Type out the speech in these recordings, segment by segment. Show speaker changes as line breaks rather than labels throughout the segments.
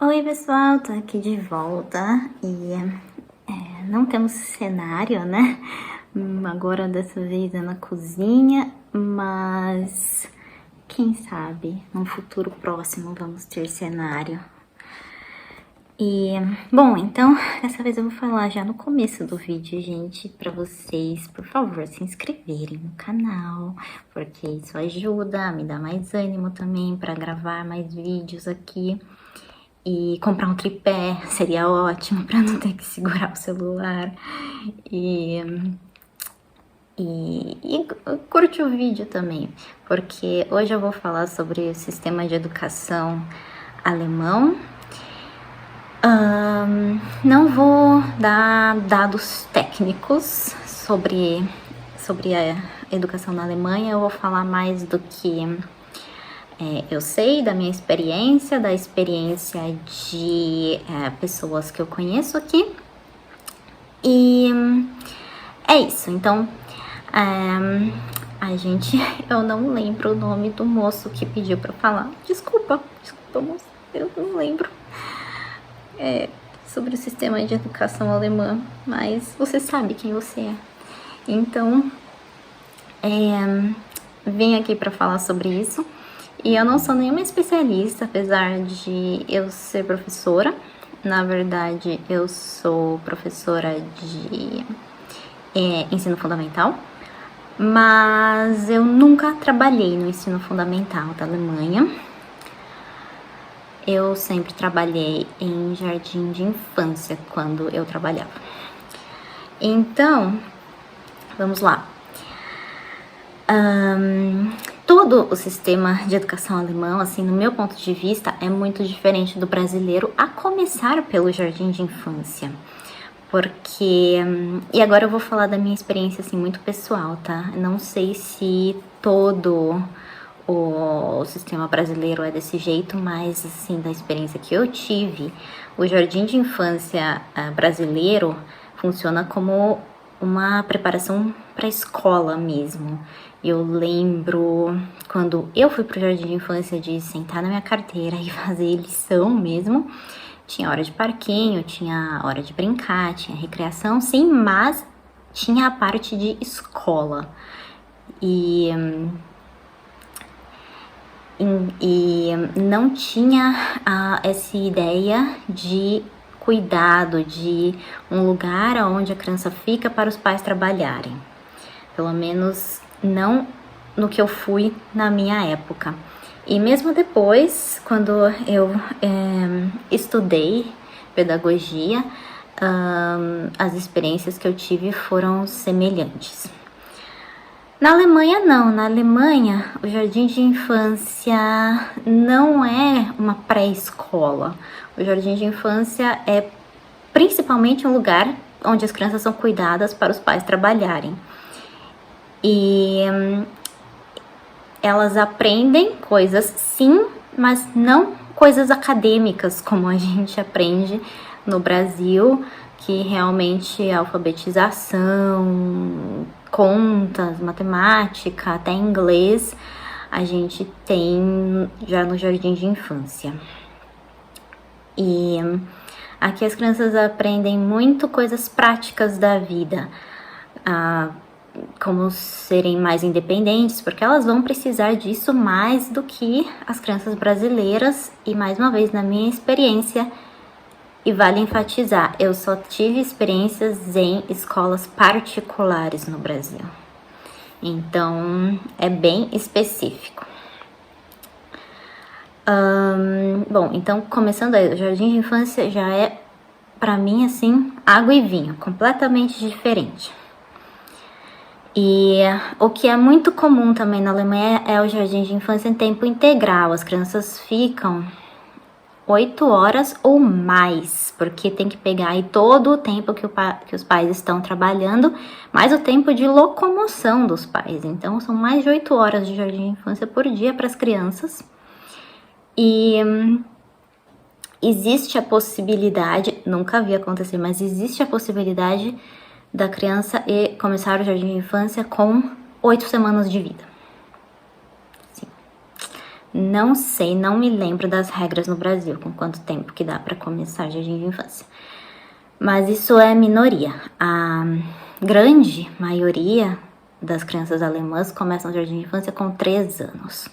Oi pessoal, tô aqui de volta e não temos cenário, né? Agora dessa vez é na cozinha, mas quem sabe num futuro próximo vamos ter cenário. E, bom, então dessa vez eu vou falar já no começo do vídeo, gente, pra vocês, por favor, se inscreverem no canal, porque isso ajuda, me dá mais ânimo também pra gravar mais vídeos aqui. E comprar um tripé seria ótimo pra não ter que segurar o celular. E curte o vídeo também, porque hoje eu vou falar sobre o sistema de educação alemão. Não vou dar dados técnicos sobre a educação na Alemanha, eu vou falar mais do que eu sei, da minha experiência, da experiência de pessoas que eu conheço aqui. E é isso, então eu não lembro o nome do moço que pediu pra falar. Desculpa moço, eu não lembro sobre o sistema de educação alemã, mas você sabe quem você é. Então, vim aqui pra falar sobre isso. E eu não sou nenhuma especialista, apesar de eu ser professora. Na verdade, eu sou professora de ensino fundamental, mas eu nunca trabalhei no ensino fundamental da Alemanha. Eu sempre trabalhei em jardim de infância quando eu trabalhava. Então, vamos lá. Todo o sistema de educação alemão, assim, no meu ponto de vista, é muito diferente do brasileiro, a começar pelo jardim de infância. Porque... E agora eu vou falar da minha experiência, assim, muito pessoal, tá? Não sei se todo o sistema brasileiro é desse jeito, mas, assim, da experiência que eu tive, o jardim de infância brasileiro funciona como uma preparação para a escola mesmo. Eu lembro quando eu fui pro jardim de infância de sentar na minha carteira e fazer lição mesmo. Tinha hora de parquinho, tinha hora de brincar, tinha recreação, sim, mas tinha a parte de escola. E não tinha essa ideia de cuidado, de um lugar onde a criança fica para os pais trabalharem. Pelo menos não no que eu fui na minha época. E mesmo depois, quando eu estudei pedagogia, as experiências que eu tive foram semelhantes. Na Alemanha não, na Alemanha o jardim de infância não é uma pré-escola. O jardim de infância é principalmente um lugar onde as crianças são cuidadas para os pais trabalharem. E elas aprendem coisas sim, mas não coisas acadêmicas como a gente aprende no Brasil, que realmente é alfabetização, contas, matemática, até inglês, a gente tem já no jardim de infância. E aqui as crianças aprendem muito coisas práticas da vida, como serem mais independentes, porque elas vão precisar disso mais do que as crianças brasileiras. E mais uma vez, na minha experiência, e vale enfatizar, eu só tive experiências em escolas particulares no Brasil. Então, é bem específico. Bom, então, começando aí, o jardim de infância já é, pra mim, assim, água e vinho, completamente diferente. E o que é muito comum também na Alemanha é o jardim de infância em tempo integral. As crianças ficam 8 horas ou mais, porque tem que pegar aí todo o tempo que os pais estão trabalhando, mais o tempo de locomoção dos pais. Então, são mais de 8 horas de jardim de infância por dia para as crianças. E existe a possibilidade, nunca vi acontecer, mas existe a possibilidade da criança começar o jardim de infância com 8 semanas de vida. Sim. não sei, não me lembro das regras no Brasil, com quanto tempo que dá para começar jardim de infância. Mas isso é minoria. A grande maioria das crianças alemãs começam o jardim de infância com 3 anos,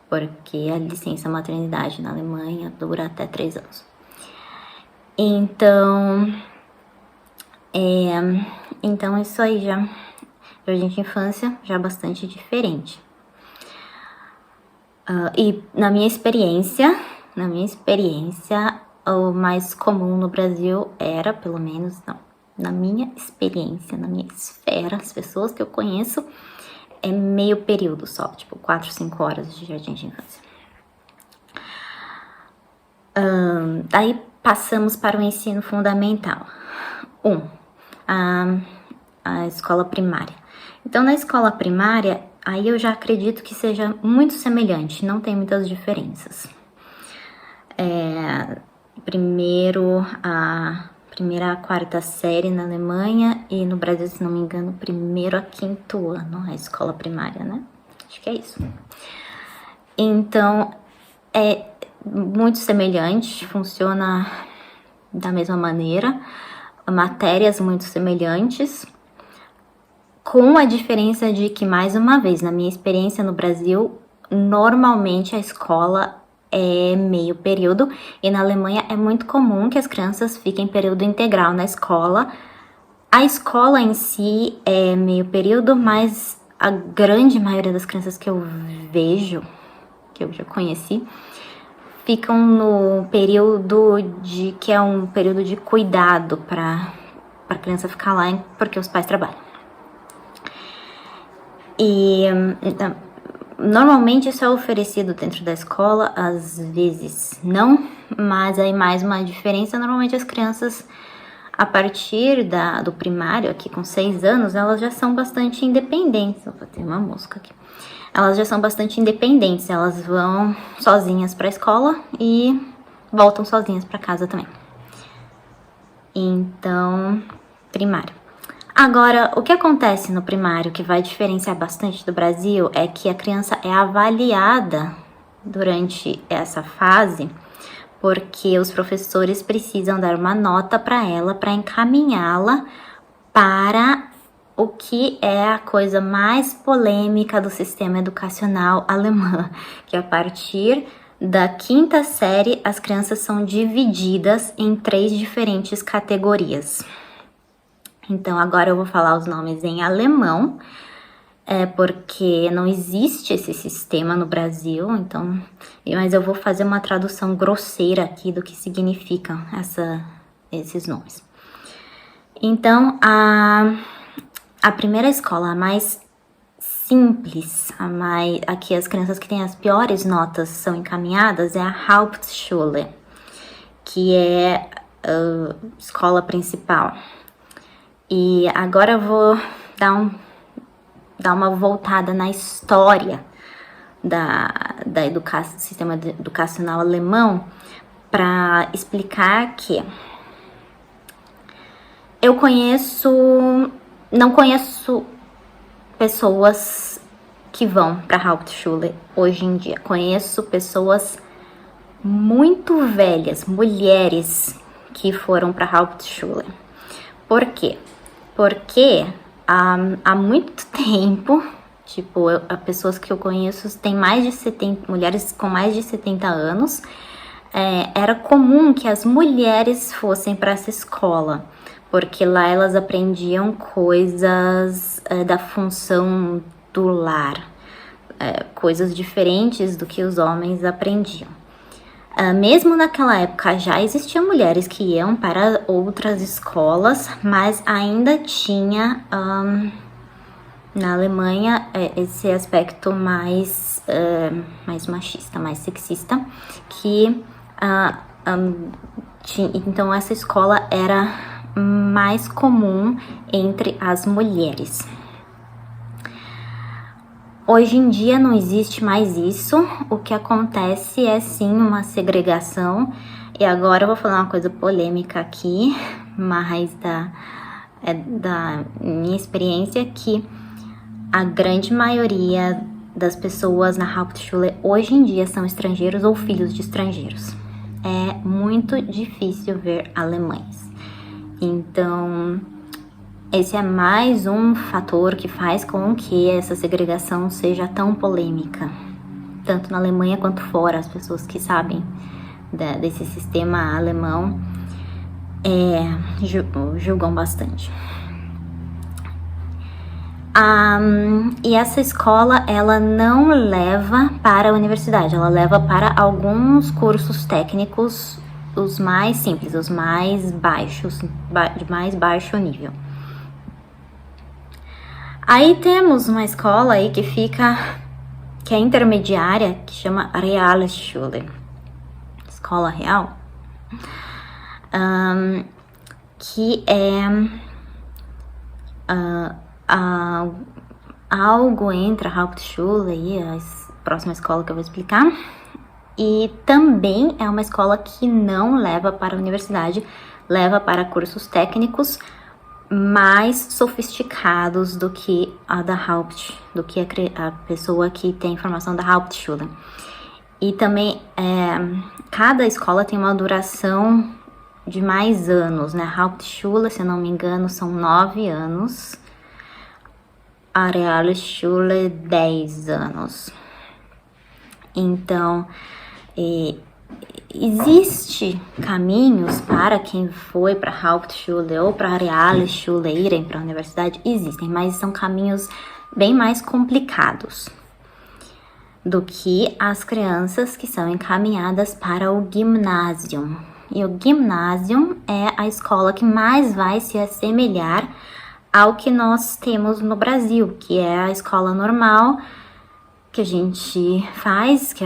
porque a licença maternidade na Alemanha dura até 3 anos. Então isso aí já, jardim de infância já é bastante diferente. E na minha experiência, o mais comum no Brasil era, pelo menos, não, na minha experiência, na minha esfera, as pessoas que eu conheço, é meio período só, tipo 4, 5 horas de jardim de infância. Daí passamos para o ensino fundamental. A escola primária. Então, na escola primária, aí eu já acredito que seja muito semelhante, não tem muitas diferenças. Primeira a 4ª série na Alemanha e no Brasil, se não me engano, 1º a 5º ano, a escola primária, né? Acho que é isso. Então, é muito semelhante, funciona da mesma maneira, matérias muito semelhantes, com a diferença de que, mais uma vez, na minha experiência no Brasil, normalmente a escola é meio período, e na Alemanha é muito comum que as crianças fiquem período integral na escola. A escola em si é meio período, mas a grande maioria das crianças que eu vejo, que eu já conheci, ficam no período que é um período de cuidado para a criança ficar lá, porque os pais trabalham. E normalmente isso é oferecido dentro da escola, às vezes não, mas aí mais uma diferença, normalmente as crianças, a partir do primário, aqui com 6 anos, elas já são bastante independentes. Opa, tem uma mosca aqui. Elas já são bastante independentes, elas vão sozinhas para a escola e voltam sozinhas para casa também. Então, primário. Agora, o que acontece no primário que vai diferenciar bastante do Brasil é que a criança é avaliada durante essa fase, porque os professores precisam dar uma nota para ela, para encaminhá-la para o que é a coisa mais polêmica do sistema educacional alemão, que a partir da 5ª série as crianças são divididas em 3 diferentes categorias. Então, agora eu vou falar os nomes em alemão, porque não existe esse sistema no Brasil, então, mas eu vou fazer uma tradução grosseira aqui do que significam esses nomes. Então, a primeira escola, a mais simples, aqui as crianças que têm as piores notas são encaminhadas, é a Hauptschule, que é a escola principal. E agora eu vou dar uma voltada na história do sistema educacional alemão para explicar que eu não conheço pessoas que vão para a Hauptschule hoje em dia. Conheço pessoas muito velhas, mulheres que foram para a Hauptschule. Por quê? Porque há muito tempo, tipo, pessoas que eu conheço têm mais de 70, mulheres com mais de 70 anos, era comum que as mulheres fossem para essa escola, porque lá elas aprendiam coisas da função do lar, coisas diferentes do que os homens aprendiam. Mesmo naquela época já existiam mulheres que iam para outras escolas, mas ainda tinha na Alemanha esse aspecto mais machista, mais sexista, que então essa escola era mais comum entre as mulheres. Hoje em dia não existe mais isso, o que acontece é sim uma segregação, e agora eu vou falar uma coisa polêmica aqui, mas da minha experiência, que a grande maioria das pessoas na Hauptschule hoje em dia são estrangeiros ou filhos de estrangeiros. É muito difícil ver alemães. Então, esse é mais um fator que faz com que essa segregação seja tão polêmica, tanto na Alemanha quanto fora. As pessoas que sabem desse sistema alemão julgam bastante. E essa escola, ela não leva para a universidade, ela leva para alguns cursos técnicos, os mais simples, os mais baixos, de mais baixo nível. Aí temos uma escola aí que é intermediária, que chama Realschule, escola real, que é algo entre a Hauptschule e a próxima escola que eu vou explicar. E também é uma escola que não leva para a universidade, leva para cursos técnicos mais sofisticados do que a da do que a pessoa que tem formação da Hauptschule. E também cada escola tem uma duração de mais anos, né? A Hauptschule, se eu não me engano, são 9 anos. A Realschule, 10 anos. Então, existe caminhos para quem foi para a Hauptschule ou para a Realschule irem para a universidade? Existem, mas são caminhos bem mais complicados do que as crianças que são encaminhadas para o Gymnasium. E o Gymnasium é a escola que mais vai se assemelhar ao que nós temos no Brasil, que é a escola normal que a gente faz, que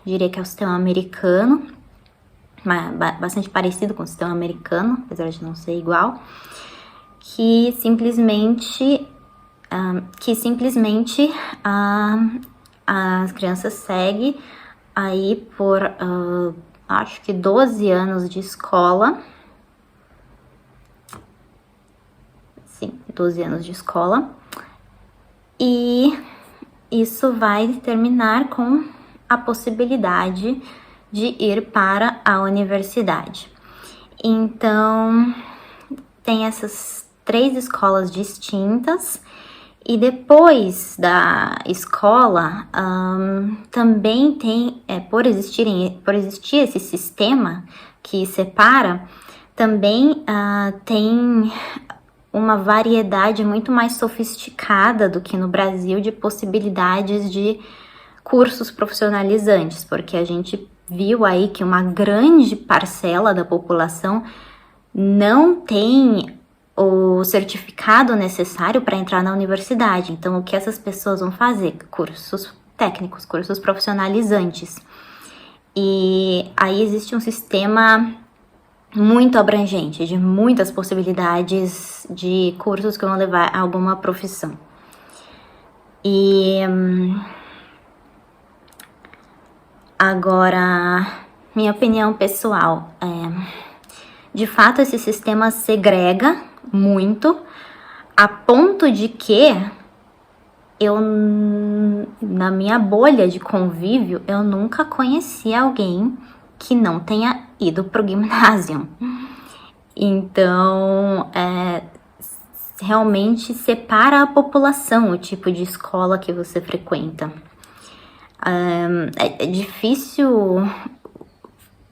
diria que é o sistema americano, bastante parecido com o sistema americano, apesar de não ser igual, que simplesmente as crianças seguem aí por acho que 12 anos de escola. Sim, 12 anos de escola. E isso vai terminar com a possibilidade de ir para a universidade. Então, tem essas 3 escolas distintas. E depois da escola, também tem, por existir esse sistema que separa, também tem uma variedade muito mais sofisticada do que no Brasil de possibilidades de cursos profissionalizantes, porque a gente viu aí que uma grande parcela da população não tem o certificado necessário para entrar na universidade. Então, o que essas pessoas vão fazer? Cursos técnicos, cursos profissionalizantes. E aí existe um sistema muito abrangente, de muitas possibilidades de cursos que vão levar a alguma profissão. E agora, minha opinião pessoal de fato, esse sistema segrega muito, a ponto de que eu, na minha bolha de convívio, eu nunca conheci alguém que não tenha ido pro ginásio. Então, realmente separa a população o tipo de escola que você frequenta. É difícil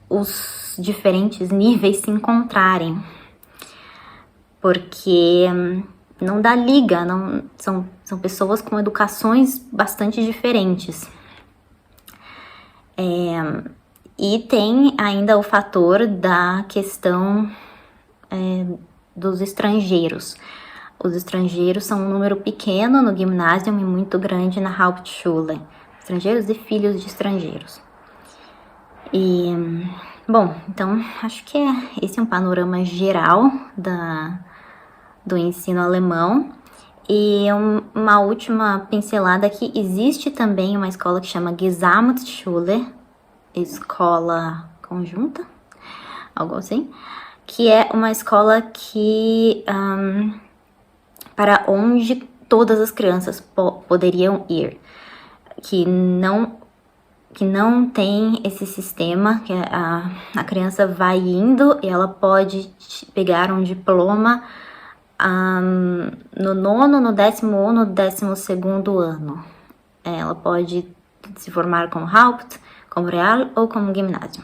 os diferentes níveis se encontrarem, porque não dá liga, são pessoas com educações bastante diferentes. E tem ainda o fator da questão dos estrangeiros. Os estrangeiros são um número pequeno no ginásio e muito grande na Hauptschule. Estrangeiros e filhos de estrangeiros. E, bom, então acho que esse é um panorama geral do ensino alemão. E uma última pincelada aqui, existe também uma escola que chama Gesamtschule, escola conjunta, algo assim, que é uma escola que para onde todas as crianças poderiam ir. que não tem esse sistema, que a criança vai indo e ela pode pegar um diploma no 9º, no 10º ou no 12º ano. Ela pode se formar como Haupt, como Real ou como Gymnasium.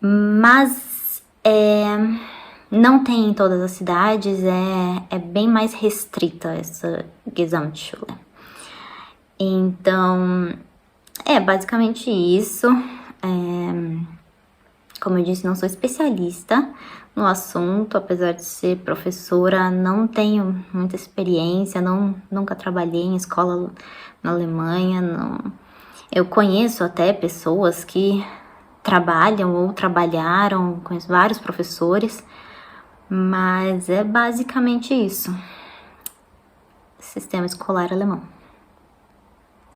Mas não tem em todas as cidades, é bem mais restrita essa Gesamtschule. Então, basicamente isso. Como eu disse, não sou especialista no assunto, apesar de ser professora, não tenho muita experiência, nunca trabalhei em escola na Alemanha, não. Eu conheço até pessoas que trabalham ou trabalharam, conheço vários professores, mas é basicamente isso. Sistema escolar alemão.